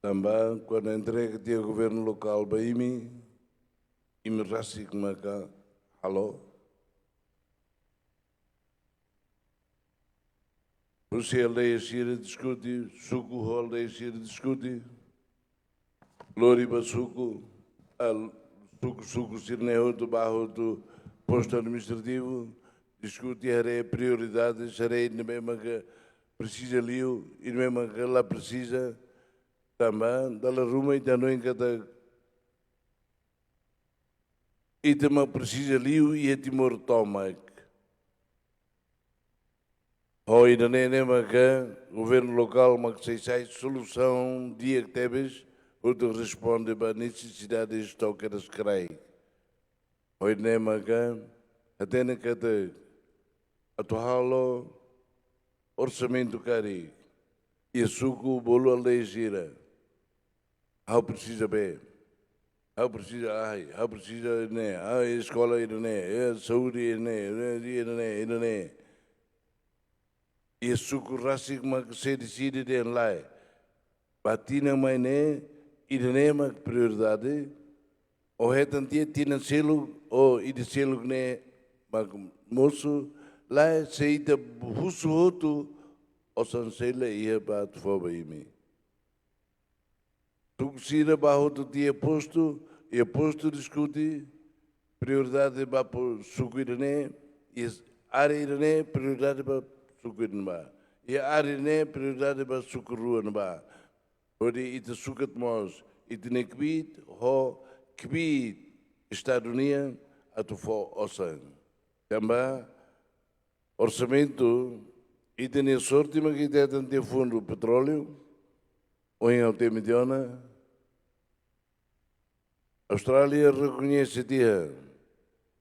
Também, quando entrega o governo local Baimi, e me rasik maka, halo. Você aldeia Xira discute, Suco aldeia Xira discute, Loriba Suco, Suco Sirneu do Barro do posto administrativo, discute a prioridades, a mesma que precisa ali, e mesmo que ela precisa, também, da Ruma e também cada e também precisa ali e a Timor Tomac. Ou ainda nem que o governo local, mas que sai solução dia que teves, outro responde para a necessidade de estoque das CRAI. Ou ainda nem que até na que atual orçamento cari e suco bolo aldeia gira. How precisa bem. How precisa né, a escola ainda né, a saúde ainda né. E suco rasik mak se decide de lá. Batina mai né, ainda né mak prioridade. O retantia tina selo o ide selo né mak moço lá se ida husu hotu o sansela ia bat foba imi. Tuxira bajo do dia posto e posto discute prioridade para suco irene e área irene prioridade para suco irene e área irene prioridade para suco rua neba. Ode ite sucat mos ite nekbit ho kbit Estados Unidos atufo osan. Também orçamento ite ne sorte mas que tem fundo petróleo ou em Altemediona. A Austrália reconhece a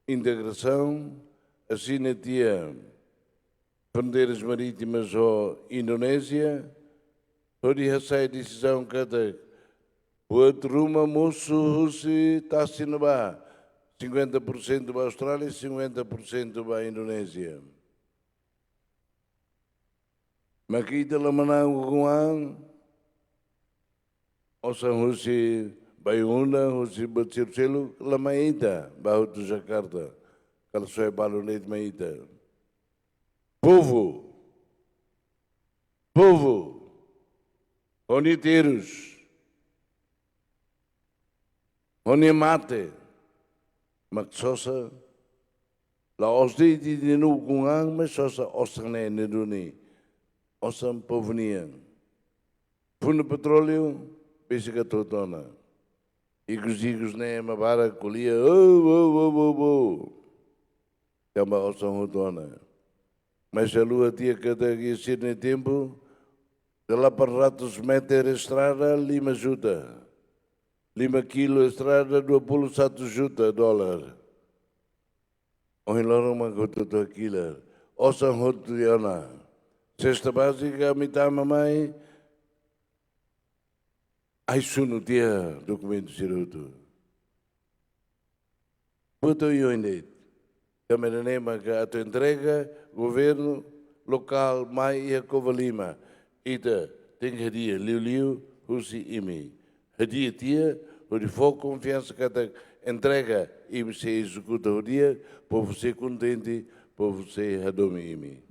integração, assina a fronteiras marítimas à Indonésia, toda essa decisão cada outro rumo moço se está assinando 50% para a Austrália e 50% para a Indonésia. Mas aqui de Lamanang Guang, ou São José Bayuna, José Batircelo, Lamaíta, Barro do Jakarta, kalau saya balonete Maíta. Povo, oniteiros, onimate, maksosa, la osdi di nu kungang, mas sosa osane neduni, osam povnian. Fundo petróleo, basic totona. Igos né mabara colia, Tamba osam hotona. Mas a lua tinha cada que ser no tempo, de lá para ratos meter a estrada, lima ajuda. Lima quilo a estrada, $27 juta dólar. O em loro uma gota do aquilo. Osam hotona. Cesta básica, mitad mamãe, ai suno dia documento siruto. Puto eu ainda. Também nem que a tua entrega, governo local, mai e a Covalima. Ita tem que dia liu husi imi. Hadia tia, o de foco confiança que a entrega e se executa o dia, para você contente, para você adome imi.